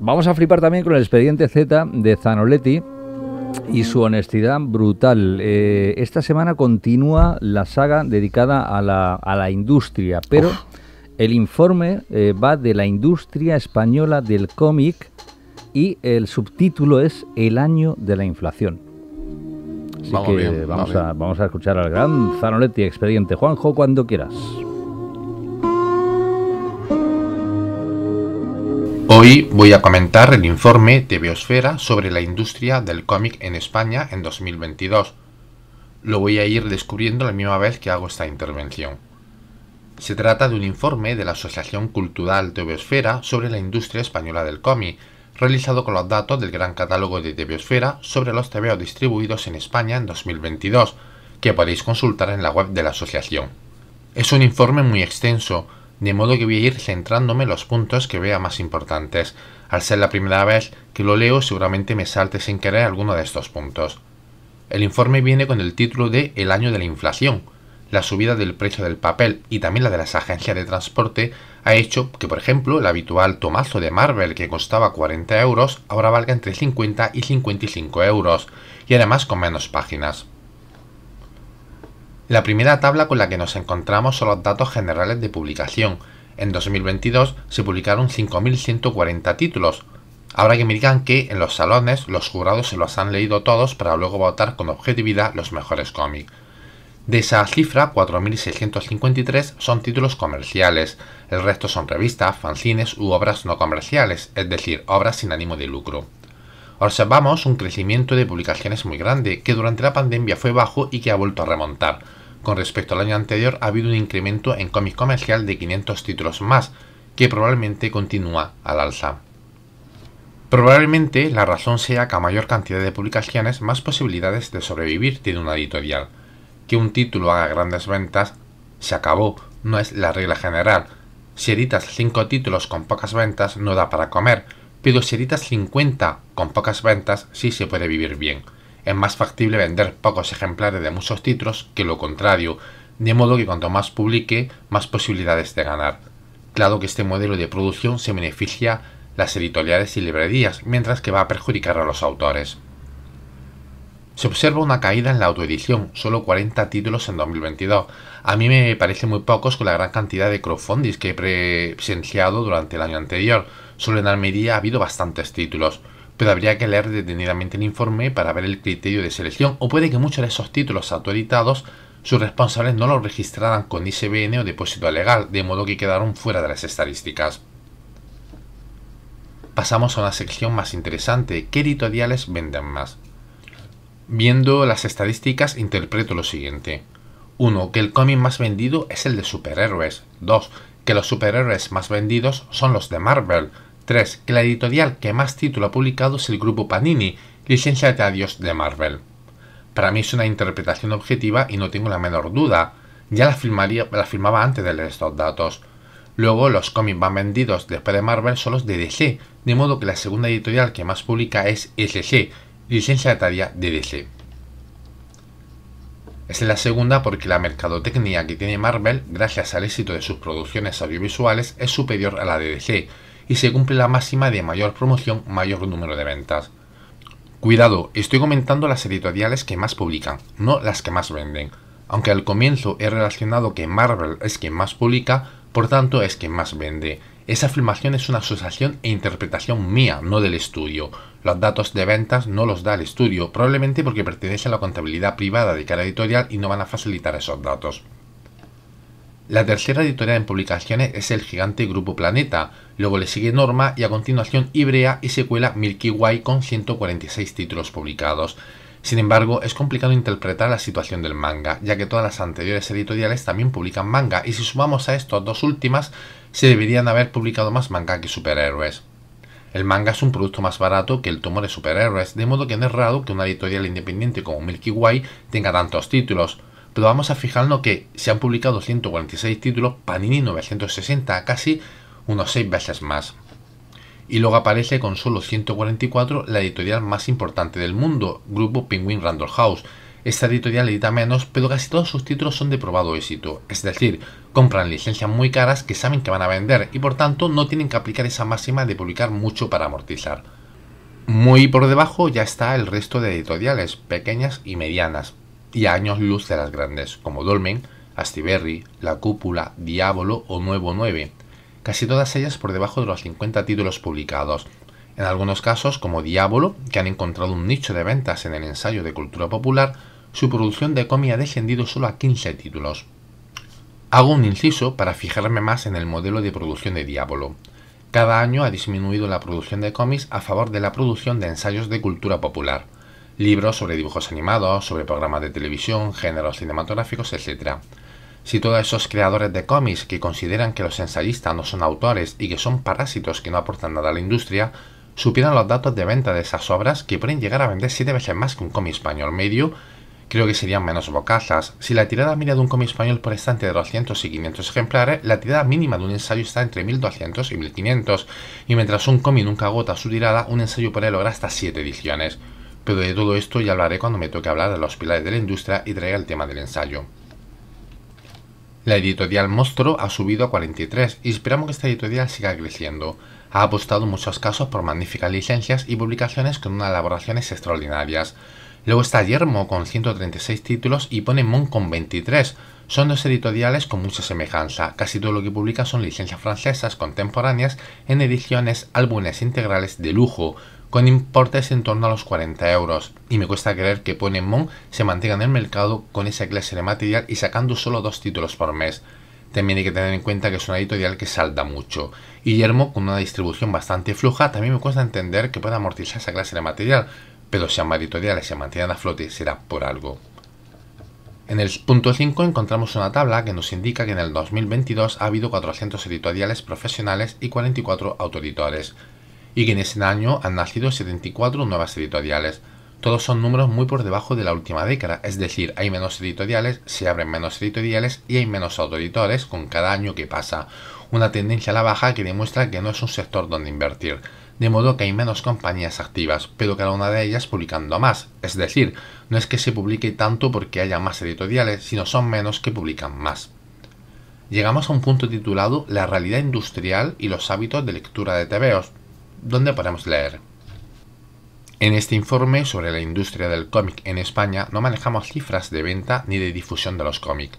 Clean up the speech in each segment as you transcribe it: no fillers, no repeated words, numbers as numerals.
Vamos a flipar también con el expediente Z de Zanoletti y su honestidad brutal. Esta semana continúa la saga dedicada a la industria, pero el informe va de la industria española del cómic y el subtítulo es El año de la inflación. Así que vamos a escuchar al gran Zanoletti, expediente. Juanjo, cuando quieras. Hoy voy a comentar el informe de Biosfera sobre la industria del cómic en España en 2022. Lo voy a ir descubriendo la misma vez que hago esta intervención. Se trata de un informe de la Asociación Cultural de Biosfera sobre la industria española del cómic, realizado con los datos del gran catálogo de Biosfera sobre los tebeos distribuidos en España en 2022, que podéis consultar en la web de la asociación. Es un informe muy extenso, de modo que voy a ir centrándome en los puntos que vea más importantes. Al ser la primera vez que lo leo, seguramente me salte sin querer alguno de estos puntos. El informe viene con el título de El año de la inflación. La subida del precio del papel y también la de las agencias de transporte ha hecho que, por ejemplo, el habitual tomazo de Marvel, que costaba 40 euros, ahora valga entre 50 y 55 euros, y además con menos páginas. La primera tabla con la que nos encontramos son los datos generales de publicación. En 2022 se publicaron 5.140 títulos. Ahora que me digan que en los salones los jurados se los han leído todos para luego votar con objetividad los mejores cómics. De esa cifra, 4.653 son títulos comerciales, el resto son revistas, fanzines u obras no comerciales, es decir, obras sin ánimo de lucro. Observamos un crecimiento de publicaciones muy grande, que durante la pandemia fue bajo y que ha vuelto a remontar. Con respecto al año anterior ha habido un incremento en cómic comercial de 500 títulos más, que probablemente continúa al alza. Probablemente la razón sea que a mayor cantidad de publicaciones, más posibilidades de sobrevivir tiene una editorial. Que un título haga grandes ventas se acabó, no es la regla general. Si editas 5 títulos con pocas ventas no da para comer, pero si editas 50 con pocas ventas sí se puede vivir bien. Es más factible vender pocos ejemplares de muchos títulos que lo contrario, de modo que cuanto más publique, más posibilidades de ganar. Claro que este modelo de producción se beneficia las editoriales y librerías, mientras que va a perjudicar a los autores. Se observa una caída en la autoedición, solo 40 títulos en 2022. A mí me parece muy pocos con la gran cantidad de crowdfunding que he presenciado durante el año anterior. Solo en Almería ha habido bastantes títulos, pero habría que leer detenidamente el informe para ver el criterio de selección, o puede que muchos de esos títulos autoeditados sus responsables no los registraran con ISBN o depósito legal, de modo que quedaron fuera de las estadísticas. Pasamos a una sección más interesante: ¿qué editoriales venden más? Viendo las estadísticas interpreto lo siguiente. 1. Que el cómic más vendido es el de superhéroes. 2. Que los superhéroes más vendidos son los de Marvel. 3. Que la editorial que más título ha publicado es el grupo Panini, licencia de adiós de Marvel. Para mí es una interpretación objetiva y no tengo la menor duda. Ya la firmaba antes de leer estos datos. Luego, los cómics más vendidos después de Marvel son los de DC, de modo que la segunda editorial que más publica es SC, licenciataria de DC. Es la segunda porque la mercadotecnia que tiene Marvel, gracias al éxito de sus producciones audiovisuales, es superior a la de DC, y se cumple la máxima de mayor promoción, mayor número de ventas. Cuidado, estoy comentando las editoriales que más publican, no las que más venden. Aunque al comienzo he relacionado que Marvel es quien más publica, por tanto es quien más vende. Esa afirmación es una asociación e interpretación mía, no del estudio. Los datos de ventas no los da el estudio, probablemente porque pertenece a la contabilidad privada de cada editorial y no van a facilitar esos datos. La tercera editorial en publicaciones es el gigante Grupo Planeta, luego le sigue Norma y a continuación Ibrea y se cuela Milky Way con 146 títulos publicados. Sin embargo, es complicado interpretar la situación del manga, ya que todas las anteriores editoriales también publican manga, y si sumamos a estas dos últimas, se deberían haber publicado más manga que superhéroes. El manga es un producto más barato que el tomo de superhéroes, de modo que no es raro que una editorial independiente como Milky Way tenga tantos títulos, pero vamos a fijarnos que se han publicado 146 títulos, Panini 960, casi unos 6 veces más. Y luego aparece con solo 144 la editorial más importante del mundo, Grupo Penguin Random House, Esta editorial edita menos, pero casi todos sus títulos son de probado éxito, es decir, compran licencias muy caras que saben que van a vender y por tanto no tienen que aplicar esa máxima de publicar mucho para amortizar. Muy por debajo ya está el resto de editoriales, pequeñas y medianas, y a años luz de las grandes, como Dolmen, Astiberri, La Cúpula, Diabolo o Nuevo 9, casi todas ellas por debajo de los 50 títulos publicados. En algunos casos, como Diabolo, que han encontrado un nicho de ventas en el ensayo de cultura popular, su producción de cómic ha descendido solo a 15 títulos. Hago un inciso para fijarme más en el modelo de producción de Diabolo. Cada año ha disminuido la producción de cómics a favor de la producción de ensayos de cultura popular, libros sobre dibujos animados, sobre programas de televisión, géneros cinematográficos, etc. Si todos esos creadores de cómics que consideran que los ensayistas no son autores y que son parásitos que no aportan nada a la industria, supieran los datos de venta de esas obras, que pueden llegar a vender 7 veces más que un cómic español medio, creo que serían menos bocazas. Si la tirada media de un cómic español por estante de 200 y 500 ejemplares, la tirada mínima de un ensayo está entre 1200 y 1500, y mientras un cómic nunca agota su tirada, un ensayo puede lograr hasta 7 ediciones. Pero de todo esto ya hablaré cuando me toque hablar de los pilares de la industria y traiga el tema del ensayo. La editorial Monstruo ha subido a 43 y esperamos que esta editorial siga creciendo. Ha apostado en muchos casos por magníficas licencias y publicaciones con unas elaboraciones extraordinarias. Luego está Yermo con 136 títulos y Ponemon con 23. Son dos editoriales con mucha semejanza. Casi todo lo que publican son licencias francesas contemporáneas en ediciones, álbumes integrales de lujo, con importes en torno a los 40 euros. Y me cuesta creer que Ponemon se mantenga en el mercado con esa clase de material y sacando solo 2 títulos por mes. También hay que tener en cuenta que es una editorial que salda mucho. Y Yermo, con una distribución bastante fluja, también me cuesta entender que pueda amortizar esa clase de material, pero si ambas editoriales se mantienen a flote será por algo. En el punto 5 encontramos una tabla que nos indica que en el 2022 ha habido 400 editoriales profesionales y 44 autoeditores, y que en ese año han nacido 74 nuevas editoriales. Todos son números muy por debajo de la última década, es decir, hay menos editoriales, se abren menos editoriales y hay menos autoeditores con cada año que pasa. Una tendencia a la baja que demuestra que no es un sector donde invertir, de modo que hay menos compañías activas, pero cada una de ellas publicando más. Es decir, no es que se publique tanto porque haya más editoriales, sino son menos que publican más. Llegamos a un punto titulado La realidad industrial y los hábitos de lectura de tebeos, donde podemos leer. En este informe sobre la industria del cómic en España no manejamos cifras de venta ni de difusión de los cómics.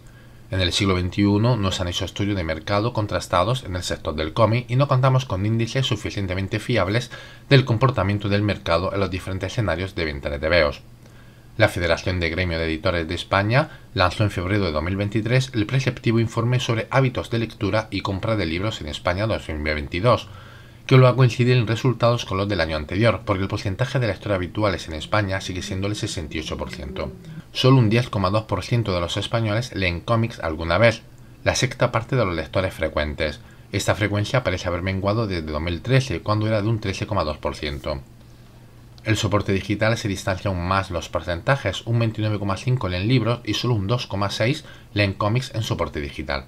En el siglo XXI no se han hecho estudios de mercado contrastados en el sector del cómic y no contamos con índices suficientemente fiables del comportamiento del mercado en los diferentes escenarios de venta de tebeos. La Federación de Gremio de Editores de España lanzó en febrero de 2023 el preceptivo informe sobre hábitos de lectura y compra de libros en España 2022, que lo va a coincidir en resultados con los del año anterior, porque el porcentaje de lectores habituales en España sigue siendo el 68%. Solo un 10,2% de los españoles leen cómics alguna vez, la sexta parte de los lectores frecuentes. Esta frecuencia parece haber menguado desde 2013, cuando era de un 13,2%. El soporte digital se distancia aún más los porcentajes, un 29,5% leen libros y solo un 2,6% leen cómics en soporte digital.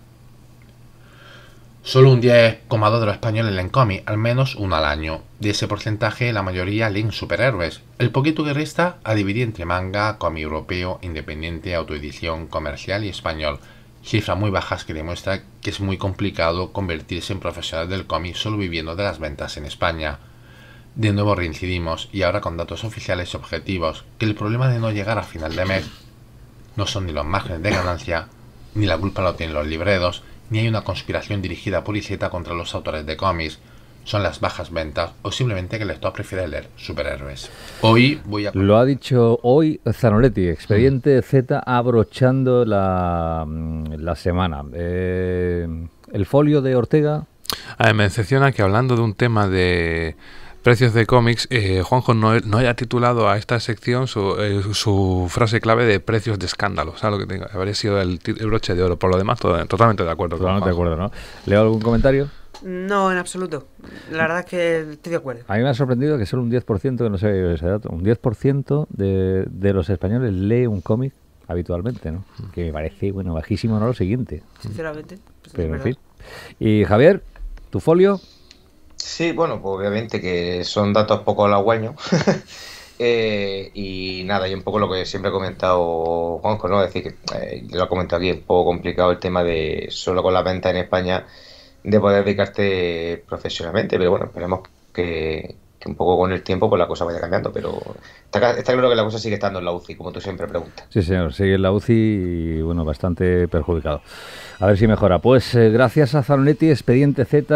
Solo un 10,2% de los españoles leen cómics, al menos uno al año. De ese porcentaje, la mayoría leen superhéroes. El poquito que resta a dividir entre manga, cómic europeo, independiente, autoedición, comercial y español. Cifras muy bajas que demuestran que es muy complicado convertirse en profesional del cómic solo viviendo de las ventas en España. De nuevo reincidimos, y ahora con datos oficiales y objetivos, que el problema de no llegar a final de mes no son ni los márgenes de ganancia, ni la culpa lo tienen los libreros, ni hay una conspiración dirigida por IZ contra los autores de cómics. Son las bajas ventas o simplemente que el lector prefiere leer superhéroes. Hoy voy a... Lo ha dicho hoy Zanoletti, Expediente Z abrochando la semana. El folio de Ortega... me decepciona que hablando de un tema de precios de cómics, Juanjo no haya titulado a esta sección su frase clave de precios de escándalo. ¿Sabes lo que tengo? Habría sido el broche de oro. Por lo demás, totalmente de acuerdo. Totalmente de acuerdo, ¿no? ¿Leo algún comentario? No, en absoluto. La verdad es que estoy de acuerdo. A mí me ha sorprendido que solo un 10%, que no sé ese dato, un 10% de los españoles lee un cómic habitualmente, ¿no? Que me parece, bueno, bajísimo, no lo siguiente. Sinceramente. Pues pero en fin. Y Javier, ¿tu folio? Sí, bueno, pues obviamente que son datos poco halagüeños. Y nada, y un poco lo que siempre he comentado Juanjo, ¿no? Es decir, que lo he comentado aquí, es un poco complicado el tema de solo con la venta en España de poder dedicarte profesionalmente, pero bueno, esperemos que un poco con el tiempo pues la cosa vaya cambiando, pero está claro que la cosa sigue estando en la UCI, como tú siempre preguntas. Sí, señor, sigue en la UCI y bueno, bastante perjudicado. A ver si mejora. Pues gracias a Zanoletti, Expediente Z.